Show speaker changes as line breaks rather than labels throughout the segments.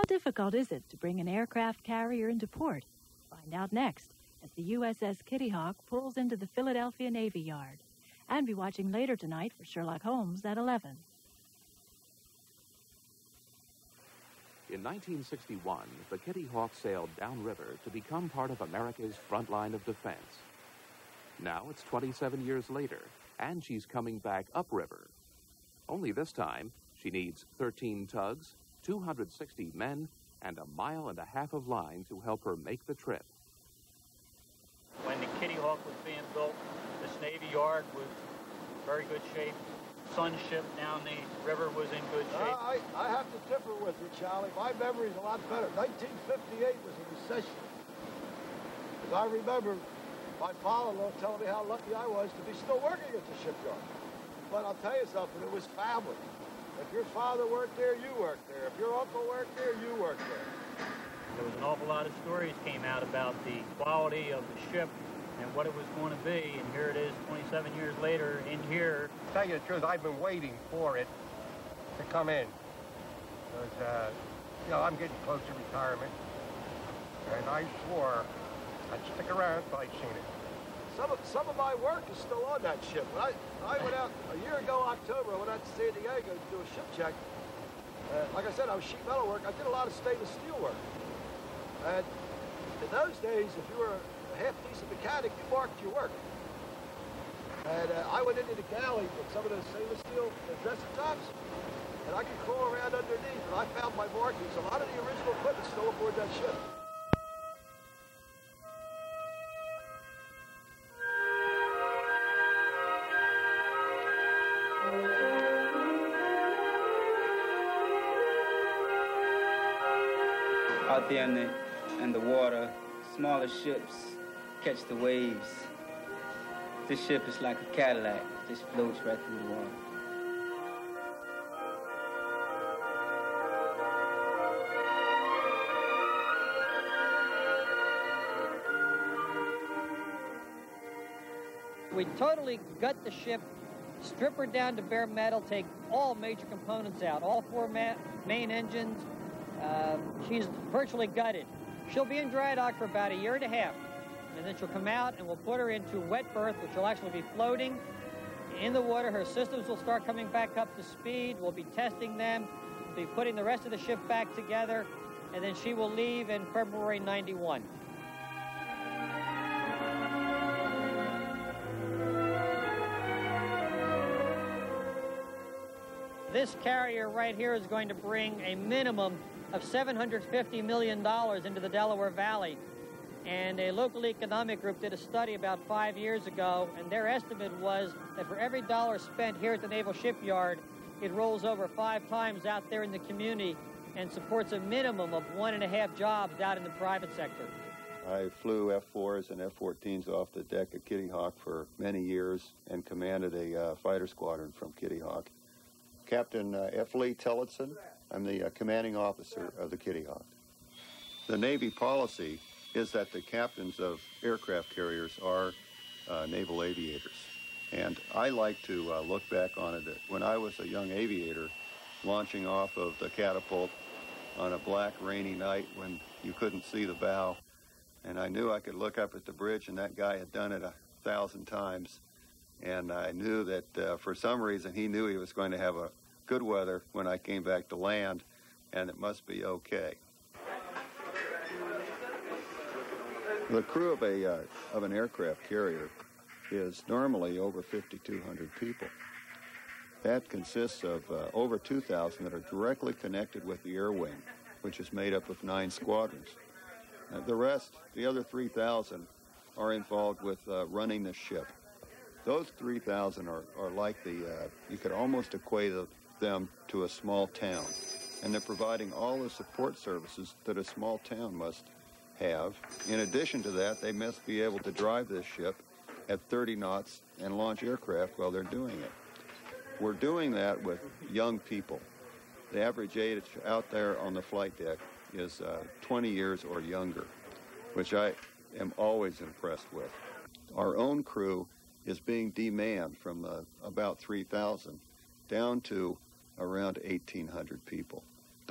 How difficult is it to bring an aircraft carrier into port? Find out next as the USS Kitty Hawk pulls into the Philadelphia Navy Yard. And be watching later tonight for Sherlock Holmes at 11.
In 1961, the Kitty Hawk sailed downriver to become part of America's front line of defense. Now it's 27 years later, and she's coming back upriver. Only this time, she needs 13 tugs, 260 men, and 1.5 miles of line to help her make the trip.
When the Kitty Hawk was being built, this Navy Yard was in very good shape. Sunship down the river was in good shape.
I have to differ with you, Charlie. My memory's a lot better. 1958 was a recession. Because I remember my father-in-law telling me how lucky I was to be still working at the shipyard. But I'll tell you something, it was family. If your father worked there, you worked there. If your uncle worked there, you worked there.
There was an awful lot of stories came out about the quality of the ship and what it was going to be, and here it is 27 years later in here.
To tell you the truth, I've been waiting for it to come in. Because, I'm getting close to retirement, and I swore I'd stick around until I'd seen it.
Some of my work is still on that ship. When I went out a year ago, October, I went out to San Diego to do a ship check. Like I said, I was sheet metal work. I did a lot of stainless steel work. And in those days, if you were a half-decent mechanic, you marked your work. And I went into the galley with some of those stainless steel dresser tops, and I could crawl around underneath, and I found my markings. A lot of the original equipment still aboard that ship.
Out there in the water, smaller ships catch the waves. This ship is like a Cadillac, just floats right through the water.
We totally gut the ship, strip her down to bare metal, take all major components out, all four main engines. She's virtually gutted. She'll be in dry dock for about 1.5 years, and then she'll come out and we'll put her into wet berth, which will actually be floating in the water. Her systems will start coming back up to speed. We'll be testing them, be putting the rest of the ship back together, and then she will leave in February '91. This carrier right here is going to bring a minimum of $750 million into the Delaware Valley. And a local economic group did a study about 5 years ago, and their estimate was that for every dollar spent here at the Naval Shipyard, it rolls over 5 times out there in the community and supports a minimum of 1.5 jobs out in the private sector.
I flew F-4s and F-14s off the deck of Kitty Hawk for many years and commanded a fighter squadron from Kitty Hawk. Captain F. Lee Tillotson. I'm the commanding officer of the Kitty Hawk. The Navy policy is that the captains of aircraft carriers are naval aviators. And I like to look back on it that when I was a young aviator launching off of the catapult on a black rainy night when you couldn't see the bow, and I knew I could look up at the bridge and that guy had done it 1,000 times. And I knew that for some reason he knew he was going to have a good weather when I came back to land, and it must be okay. The crew of an aircraft carrier is normally over 5,200 people. That consists of over 2,000 that are directly connected with the air wing, which is made up of 9 squadrons. The rest, the other 3,000, are involved with running the ship. Those 3,000 are like you could almost equate them to a small town. And they're providing all the support services that a small town must have. In addition to that, they must be able to drive this ship at 30 knots and launch aircraft while they're doing it. We're doing that with young people. The average age out there on the flight deck is 20 years or younger, which I am always impressed with. Our own crew is being demanned from about 3,000 down to around 1,800 people.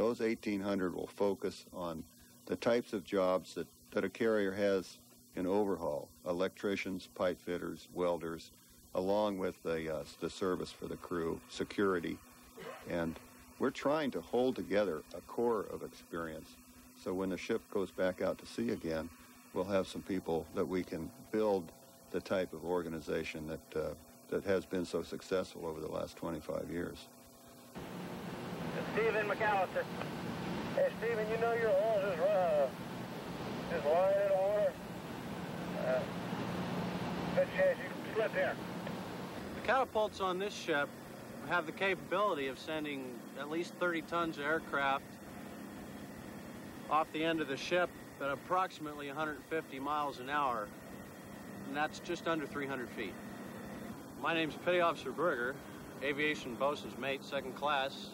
those 1,800 will focus on the types of jobs that a carrier has in overhaul: electricians, pipe fitters, welders, along with the service for the crew, security. And we're trying to hold together a core of experience, so when the ship goes back out to sea again, we'll have some people that we can build the type of organization that has been so successful over the last 25 years.
Stephen McAllister. Hey, Stephen, you know your hose is lying in the water. Good chance you can slip here.
The catapults on this ship have the capability of sending at least 30 tons of aircraft off the end of the ship at approximately 150 miles an hour, and that's just under 300 feet. My name's Petty Officer Berger, aviation bosun's mate, second class.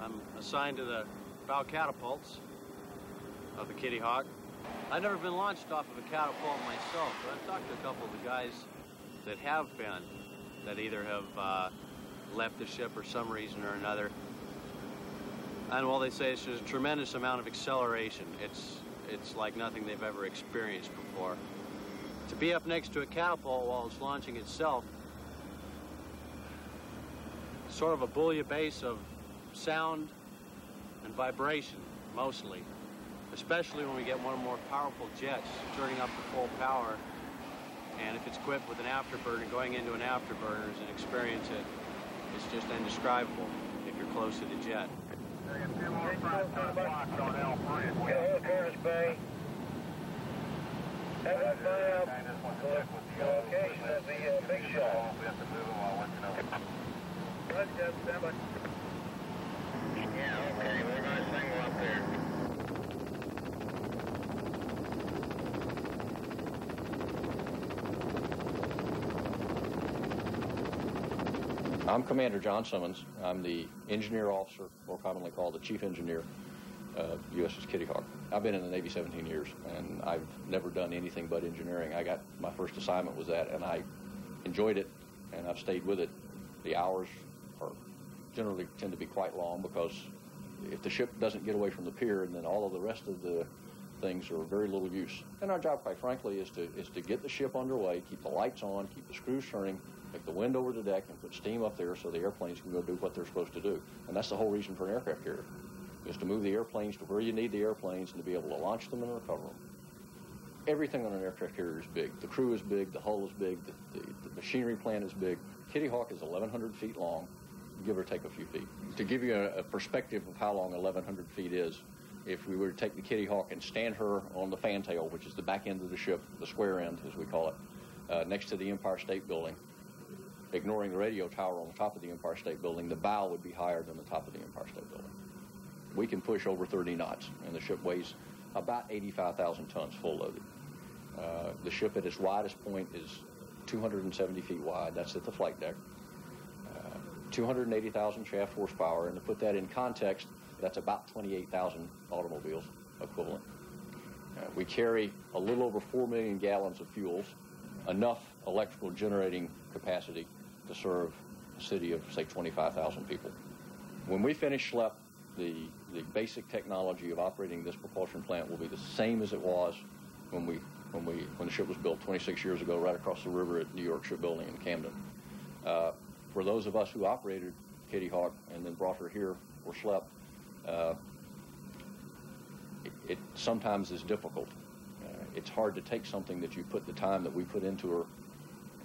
I'm assigned to the bow catapults of the Kitty Hawk. I've never been launched off of a catapult myself, but I've talked to a couple of the guys that have been, that either have left the ship for some reason or another. And well, they say it's just a tremendous amount of acceleration. It's like nothing they've ever experienced before. To be up next to a catapult while it's launching itself, sort of a bouillabaisse of sound and vibration, mostly. Especially when we get one of the more powerful jets turning up to full power. And if it's equipped with an afterburner, going into an afterburner is an experience that is just indescribable if you're close to the jet.
Curtis Bay. Have that find out the location of the big shot. Roger, stand by. Yeah, okay, we're going to single up there.
I'm Commander John Simmons. I'm the engineer officer, more commonly called the chief engineer of USS Kitty Hawk. I've been in the Navy 17 years, and I've never done anything but engineering. My first assignment was that, and I enjoyed it, and I've stayed with it. The hours generally tend to be quite long, because if the ship doesn't get away from the pier, and then all of the rest of the things are very little use. And our job, quite frankly, is to get the ship underway, keep the lights on, keep the screws turning, take the wind over the deck, and put steam up there so the airplanes can go do what they're supposed to do. And that's the whole reason for an aircraft carrier, is to move the airplanes to where you need the airplanes and to be able to launch them and recover them. Everything on an aircraft carrier is big. The crew is big, the hull is big, the machinery plant is big. Kitty Hawk is 1,100 feet long, give or take a few feet. To give you a perspective of how long 1,100 feet is, if we were to take the Kitty Hawk and stand her on the fantail, which is the back end of the ship, the square end as we call it, next to the Empire State Building, ignoring the radio tower on the top of the Empire State Building, the bow would be higher than the top of the Empire State Building. We can push over 30 knots, and the ship weighs about 85,000 tons full loaded. The ship at its widest point is 270 feet wide. That's at the flight deck. 280,000 shaft horsepower, and to put that in context, that's about 28,000 automobiles equivalent. We carry a little over 4 million gallons of fuels, enough electrical generating capacity to serve a city of, say, 25,000 people. When we finish SLEP, the basic technology of operating this propulsion plant will be the same as it was when the ship was built 26 years ago, right across the river at New York Shipbuilding in Camden. For those of us who operated Kitty Hawk and then brought her here for SLEP, it sometimes is difficult. It's hard to take something that you put the time that we put into her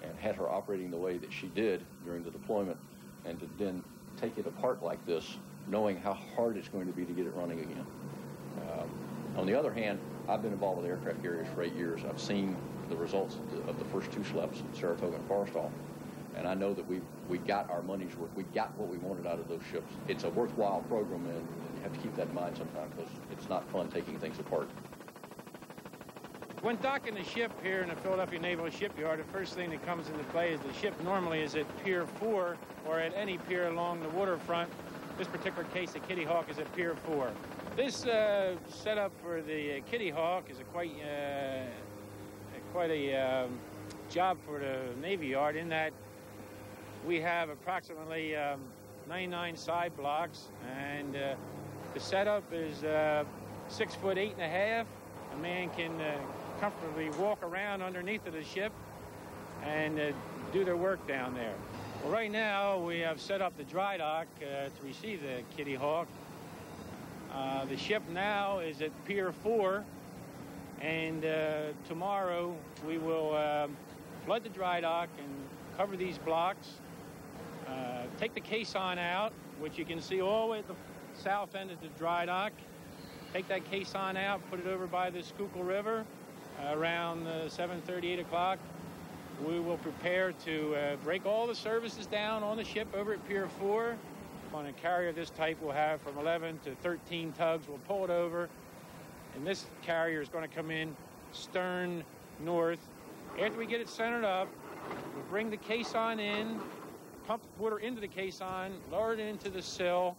and had her operating the way that she did during the deployment, and to then take it apart like this, knowing how hard it's going to be to get it running again. On the other hand, I've been involved with aircraft carriers for 8 years. I've seen the results of the first two SLEPs, Saratoga and Forrestal, and I know that we got our money's worth. We got what we wanted out of those ships. It's a worthwhile program, and you have to keep that in mind sometimes, because it's not fun taking things apart.
When docking a ship here in the Philadelphia Naval Shipyard, the first thing that comes into play is the ship normally is at Pier 4 or at any pier along the waterfront. This particular case, the Kitty Hawk is at Pier 4. This setup for the Kitty Hawk is quite a job for the Navy Yard, in that we have approximately 99 side blocks, and The setup is 6 foot 8.5. A man can comfortably walk around underneath of the ship and do their work down there. Well, right now we have set up the dry dock to receive the Kitty Hawk. The ship now is at Pier 4, and tomorrow we will flood the dry dock and cover these blocks, take the caisson out, which you can see all the way at the south end of the dry dock. Take that caisson out, put it over by the Schuylkill River around 7:30, 8 o'clock. We will prepare to break all the services down on the ship over at Pier 4. On a carrier of this type, we'll have from 11 to 13 tugs. We'll pull it over, and this carrier is going to come in stern north. After we get it centered up, we'll bring the caisson in, pump water into the caisson, lower it into the sill,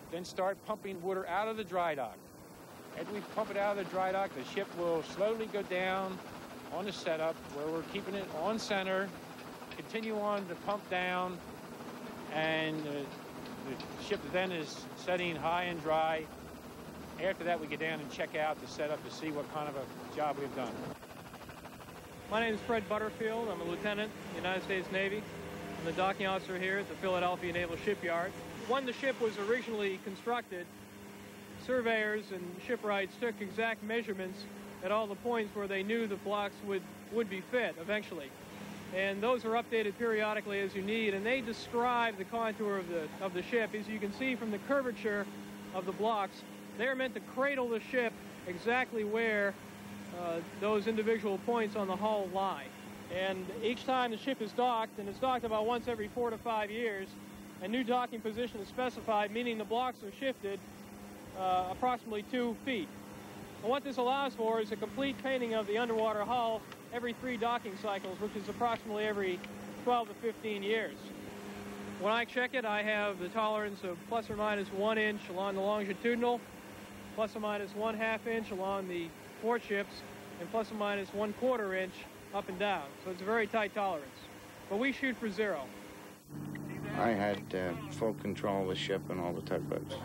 then start pumping water out of the dry dock. After we pump it out of the dry dock, the ship will slowly go down on the setup where we're keeping it on center, continue on to pump down, and the ship then is setting high and dry. After that, we get down and check out the setup to see what kind of a job we've done.
My name is Fred Butterfield. I'm a lieutenant in the United States Navy. I'm the docking officer here at the Philadelphia Naval Shipyard. When the ship was originally constructed, surveyors and shipwrights took exact measurements at all the points where they knew the blocks would be fit eventually. And those are updated periodically as you need, and they describe the contour of the ship. As you can see from the curvature of the blocks, they're meant to cradle the ship exactly where those individual points on the hull lie. And each time the ship is docked, and it's docked about once every 4 to 5 years, a new docking position is specified, meaning the blocks are shifted approximately 2 feet. And what this allows for is a complete painting of the underwater hull every 3 docking cycles, which is approximately every 12 to 15 years. When I check it, I have the tolerance of plus or minus 1 inch along the longitudinal, plus or minus 1/2 inch along the foreships, and plus or minus 1/4 inch up and down. So it's a very tight tolerance. But we shoot for 0.
I had full control of the ship and all the tugboats.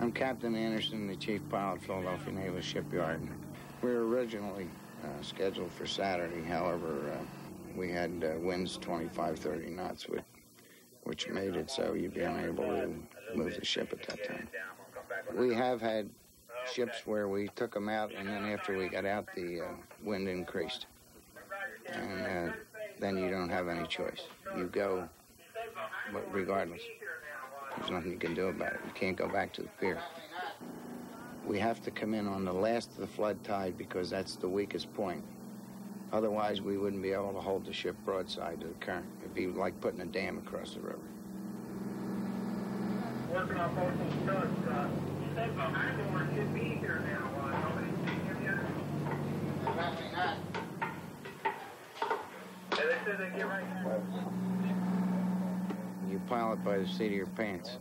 I'm Captain Anderson, the chief pilot, Philadelphia Naval Shipyard. We were originally scheduled for Saturday. However, we had winds 25, 30 knots, which made it so you'd be unable to move the ship at that time. We have had ships where we took them out, and then after we got out, the wind increased. And then you don't have any choice. You go, but regardless. There's nothing you can do about it. You can't go back to the pier. We have to come in on the last of the flood tide because that's the weakest point. Otherwise, we wouldn't be able to hold the ship broadside to the current. It'd be like putting a dam across the river.
Working on both these tugs. You said behind the one should be here now. Nobody's seen him yet?
Definitely not.
Yeah, they said they get right now.
You pilot by the seat of your pants.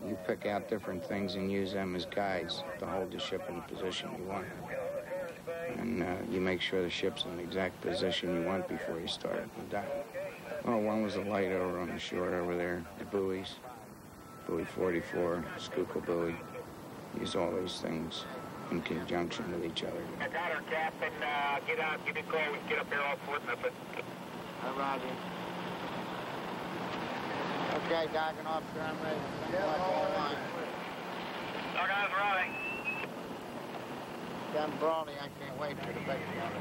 You pick out different things and use them as guides to hold the ship in the position you want. And you make sure the ship's in the exact position you want before you start the dock. Oh, one was the light over on the shore over there, the buoys, buoy 44, Schuylkill buoy. Use all those things in conjunction with each other.
I got her, Captain. Get out, give me a call. We can get up there all foot and up.
Roger. Okay, docking officer, I'm ready.
Dock eyes right.
Down Brawley, I can't wait for the big one.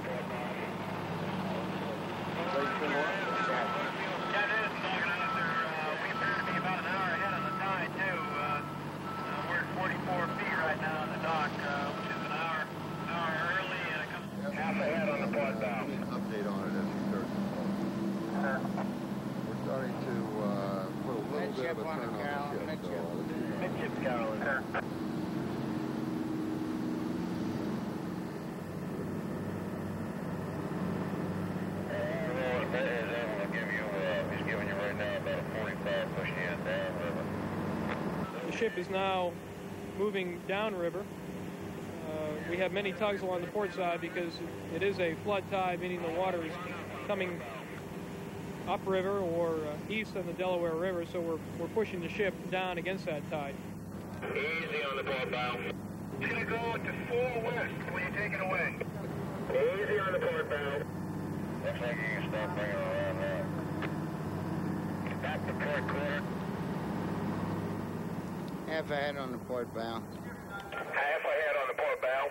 Yeah, it is, dock officer. We appear to be about an hour ahead of the tide, too. We're at 44 feet right now on the dock, which is an hour early, and it comes half ahead on the port bow.
Give me an update on it as we start to fall. We're starting to put a little bit of a turn on the ship.
Midship Carol, sir.
The ship is now moving downriver. We have many tugs along the port side because it is a flood tide, meaning the water is coming upriver or east on the Delaware River, so we're pushing the ship down against that tide.
Easy on the port bow. It's going to go to 4 west when you take it away. Easy on the port bow. Looks like you can start bringing it around now. Back to port quarter.
Half ahead on the port bow.
Half ahead on the port bow.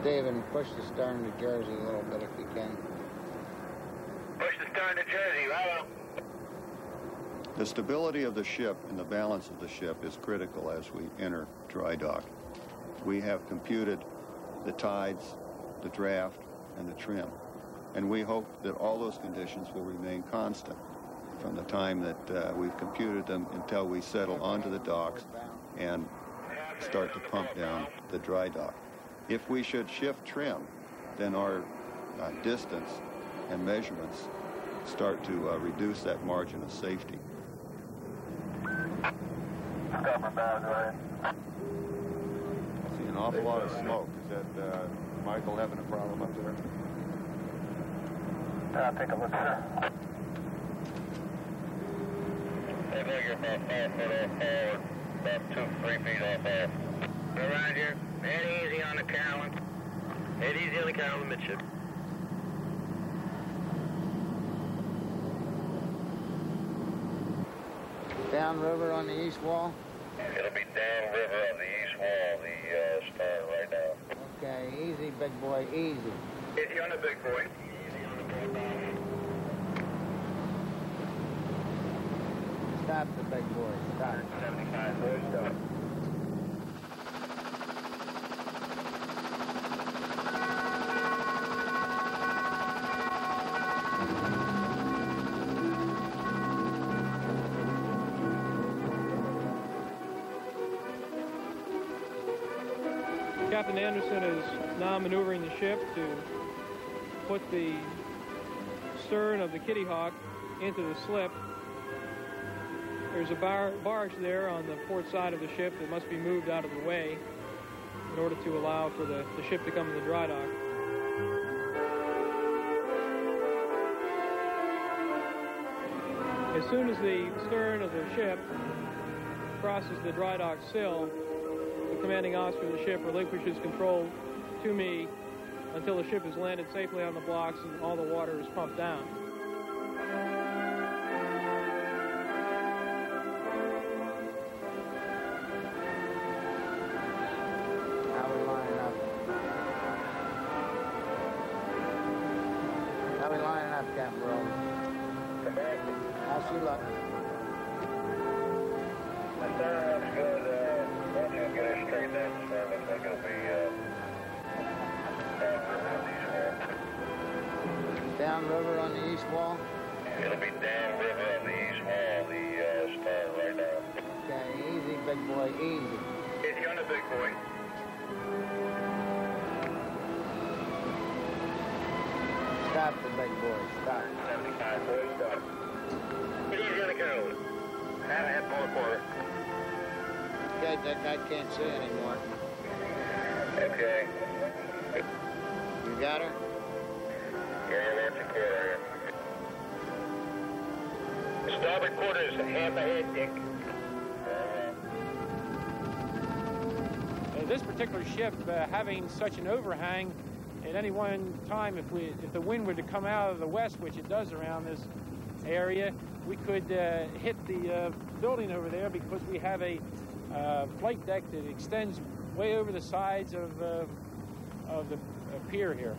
David, push the stern to Jersey a little bit if you can.
Push the stern to Jersey, right on.
The stability of the ship and the balance of the ship is critical as we enter dry dock. We have computed the tides, the draft, and the trim, and we hope that all those conditions will remain constant from the time that we've computed them until we settle onto the docks and start to pump down the dry dock. If we should shift trim, then our distance and measurements start to reduce that margin of safety. I see an awful lot of smoke. Is that Michael having a problem up there?
Take a look, sir. Take a look, you're about 5 foot off forward, about 2-3 feet off air. Around here. Head easy on the Carolyn. Head easy on the Carolyn midship.
Downriver on the east wall?
It'll be downriver on the east wall, the stern right now.
Okay, easy, big boy, easy.
Easy on the big boy. Easy on the big boy.
Stop the big boy, stop.
75, boy, stop.
Captain Anderson is now maneuvering the ship to put the stern of the Kitty Hawk into the slip. There's a barge there on the port side of the ship that must be moved out of the way in order to allow for the ship to come in the dry dock. As soon as the stern of the ship crosses the dry dock sill, the commanding officer of the ship relinquishes control to me until the ship is landed safely on the blocks and all the water is pumped down.
How we lining up? How we lining up, Captain Rose? How's she look?
The stern looks good. Once you get it straightened out, the stern looks like it'll be
downriver on the east wall.
It'll be downriver on the east wall, the stern right now.
Okay, easy, big boy, easy.
Easy on the big boy.
Stop the big boy, stop.
75, boy, stop. Get easy on the Carolyn. Have a head port quarter.
Okay, that guy can't see anymore.
Okay.
You got her?
Yeah, that's a quarter here. Starboard quarter is half ahead, Dick.
This particular ship, having such an overhang, at any one time, if the wind were to come out of the west, which it does around this area, we could hit the building over there because we have a flight deck that extends way over the sides of the pier here.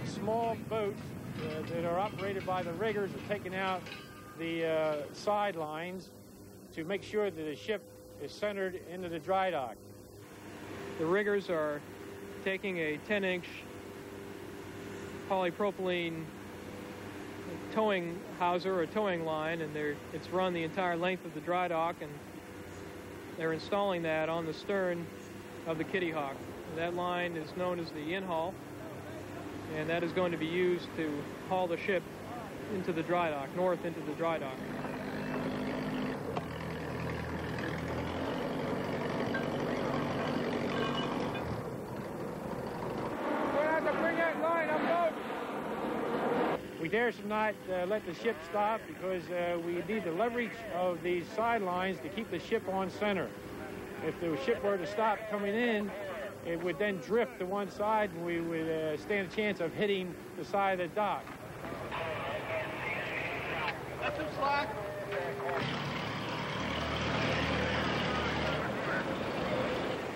Small boats that are operated by the riggers are taking out the sidelines to make sure that the ship is centered into the dry dock.
The riggers are taking a 10-inch polypropylene towing hawser or towing line, and it's run the entire length of the dry dock, and they're installing that on the stern of the Kitty Hawk. That line is known as the in-haul, and that is going to be used to haul the ship into the dry dock, north into the dry dock.
We dare not let the ship stop because we need the leverage of these sidelines to keep the ship on center. If the ship were to stop coming in, it would then drift to one side and we would stand a chance of hitting the side of the dock.
That's some slack.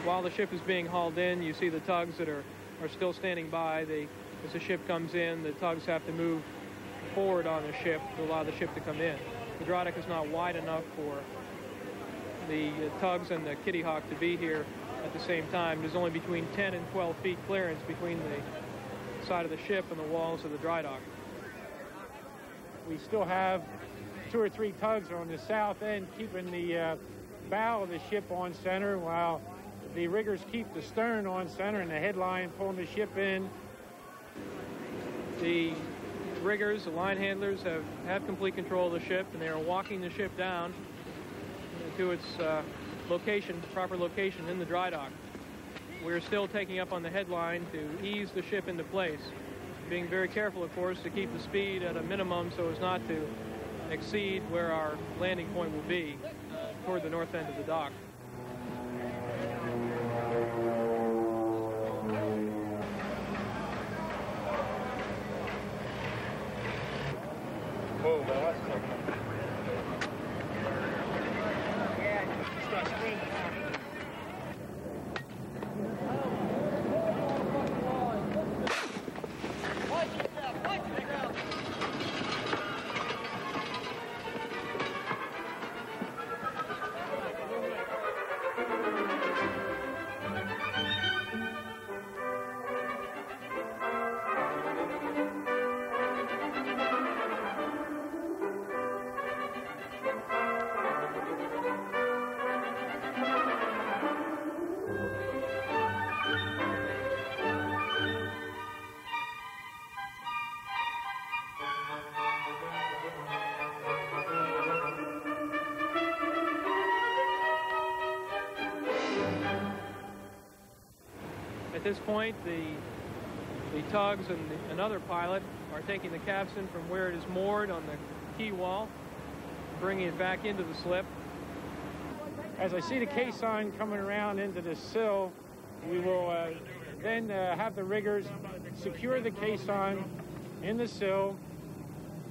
While the ship is being hauled in, you see the tugs that are still standing by. As the ship comes in, the tugs have to move forward on the ship to allow the ship to come in. The dry dock is not wide enough for the tugs and the Kitty Hawk to be here at the same time. There's only between 10 and 12 feet clearance between the side of the ship and the walls of the dry dock.
We still have 2 or 3 tugs on the south end keeping the bow of the ship on center while the riggers keep the stern on center and the headline pulling the ship in.
The riggers, the line handlers, have complete control of the ship, and they are walking the ship down to its location, proper location in the dry dock. We're still taking up on the headline to ease the ship into place, being very careful, of course, to keep the speed at a minimum so as not to exceed where our landing point will be toward the north end of the dock.
Whoa, man, that's something.
At this point, the tugs and another pilot are taking the capstan from where it is moored on the quay wall, bringing it back into the slip.
As I see the caisson coming around into the sill, we will then have the riggers secure the caisson in the sill,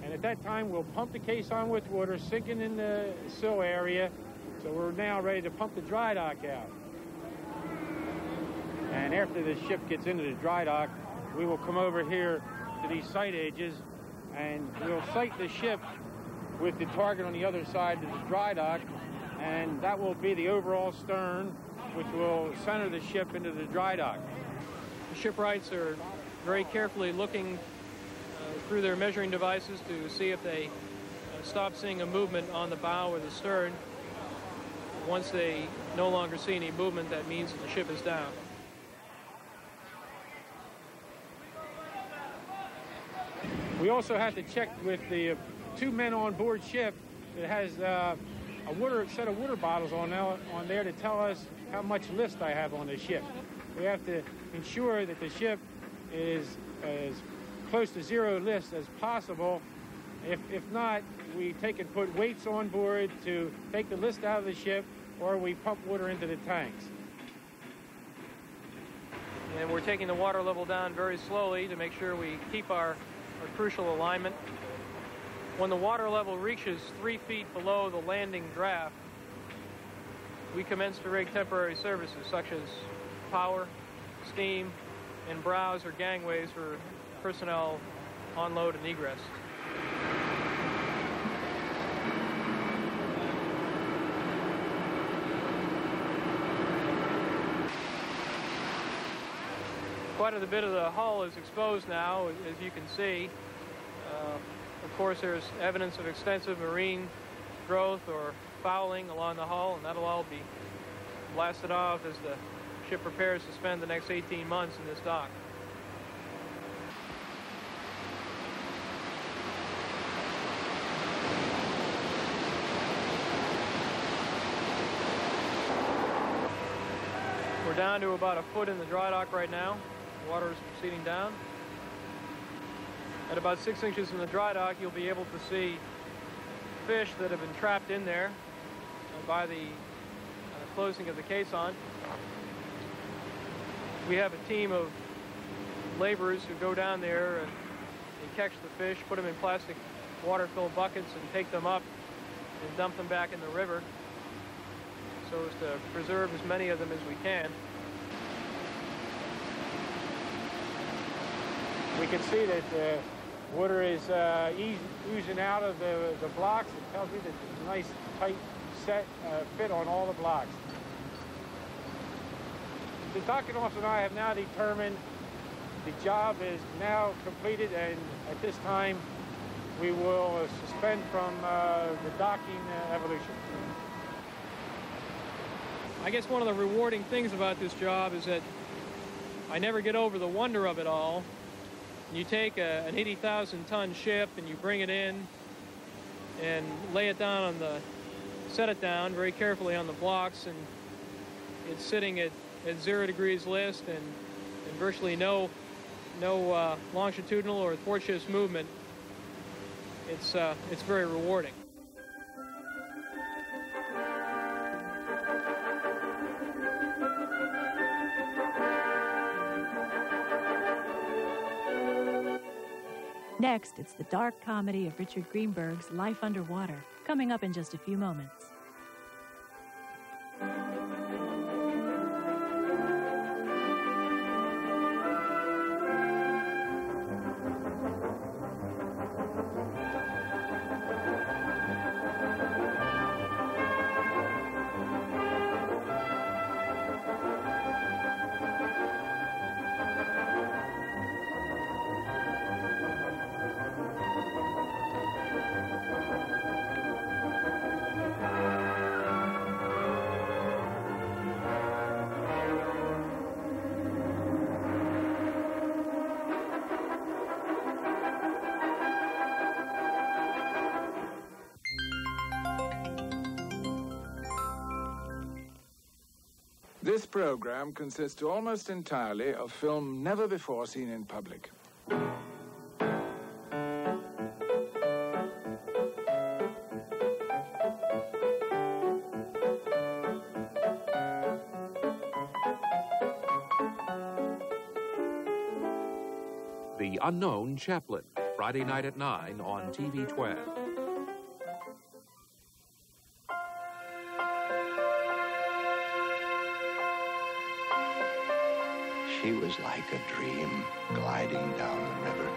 and at that time we'll pump the caisson with water, sinking in the sill area, so we're now ready to pump the dry dock out. And after the ship gets into the dry dock, we will come over here to these sight edges and we'll sight the ship with the target on the other side of the dry dock, and that will be the overall stern, which will center the ship into the dry dock.
The shipwrights are very carefully looking through their measuring devices to see if they stop seeing a movement on the bow or the stern. Once they no longer see any movement, that means that the ship is down.
We also have to check with the 2 men on board ship that has a set of water bottles on there to tell us how much list I have on the ship. We have to ensure that the ship is as close to 0 list as possible. If not, we take and put weights on board to take the list out of the ship, or we pump water into the tanks.
And we're taking the water level down very slowly to make sure we keep our crucial alignment. When the water level reaches 3 feet below the landing draft, we commence to rig temporary services such as power, steam, and brows or gangways for personnel onload and egress. Quite a bit of the hull is exposed now, as you can see. Of course, there's evidence of extensive marine growth or fouling along the hull, and that'll all be blasted off as the ship prepares to spend the next 18 months in this dock. We're down to about a foot in the dry dock right now. The water is proceeding down. At about 6 inches in the dry dock, you'll be able to see fish that have been trapped in there by the closing of the caisson. We have a team of laborers who go down there and they catch the fish, put them in plastic water-filled buckets and take them up and dump them back in the river so as to preserve as many of them as we can.
We can see that the water is oozing out of the blocks. It tells me that there's a nice tight fit on all the blocks. The docking officer and I have now determined the job is now completed, and at this time we will suspend from the docking evolution.
I guess one of the rewarding things about this job is that I never get over the wonder of it all. You take an 80,000-ton ship and you bring it in and lay it down on set it down very carefully on the blocks, and it's sitting at 0 degrees list and virtually no longitudinal or thwart shift movement. It's very rewarding.
Next, it's the dark comedy of Richard Greenberg's Life Underwater, coming up in just a few moments.
This program consists almost entirely of film never before seen in public.
The Unknown Chaplain, Friday night at 9 on TV 12.
She was like a dream gliding down the river,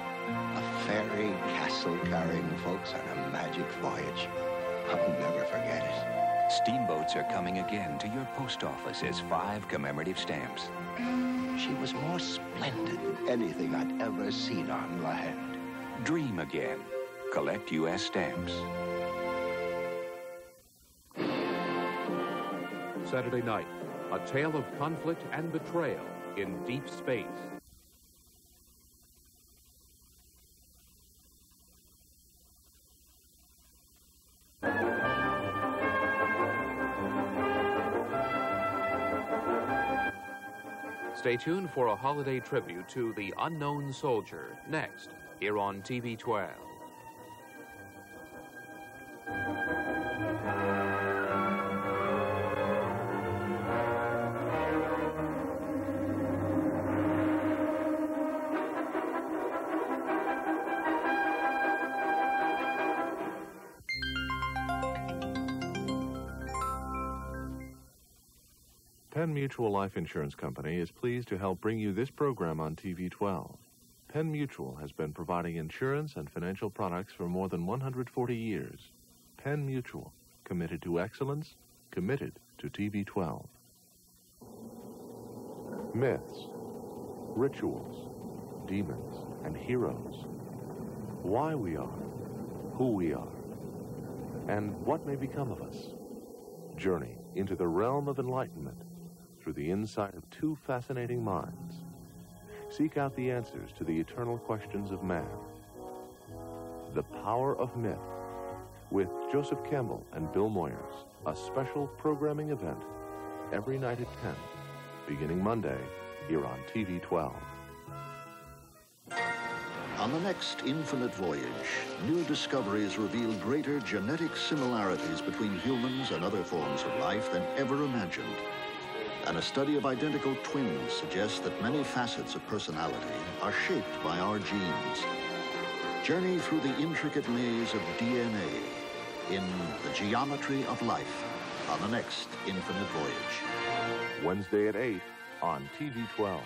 a fairy castle carrying folks on a magic voyage. I'll never forget it.
Steamboats are coming again to your post office as 5 commemorative stamps.
She was more splendid than anything I'd ever seen on land.
Dream again. Collect U.S. stamps.
Saturday night, a tale of conflict and betrayal in deep space. Stay tuned for a holiday tribute to the Unknown Soldier, next, here on TV 12.
Penn Mutual Life Insurance Company is pleased to help bring you this program on TV 12. Penn Mutual has been providing insurance and financial products for more than 140 years. Penn Mutual, committed to excellence, committed to TV 12. Myths, rituals, demons, and heroes. Why we are, who we are, and what may become of us. Journey into the realm of enlightenment through the inside of two fascinating minds. Seek out the answers to the eternal questions of man. The Power of Myth, with Joseph Campbell and Bill Moyers, a special programming event every night at 10, beginning Monday, here on TV 12.
On the next Infinite Voyage, new discoveries reveal greater genetic similarities between humans and other forms of life than ever imagined. And a study of identical twins suggests that many facets of personality are shaped by our genes. Journey through the intricate maze of DNA in The Geometry of Life on the next Infinite Voyage.
Wednesday at 8 on TV 12.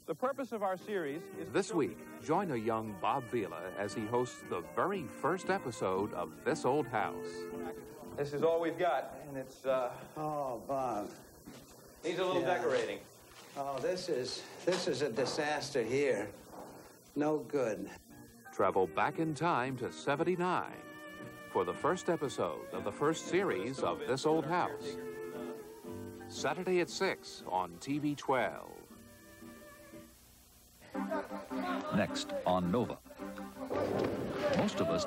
The purpose of our series is...
This week, join a young Bob Vila as he hosts the very first episode of This Old House.
This is all we've got, and it's,
Oh, Bob.
needs a little decorating.
Oh, this is a disaster here. No good.
Travel back in time to '79 for the first episode of the first series of This Old House. Saturday at 6 on TV 12.
Next on Nova. Most of us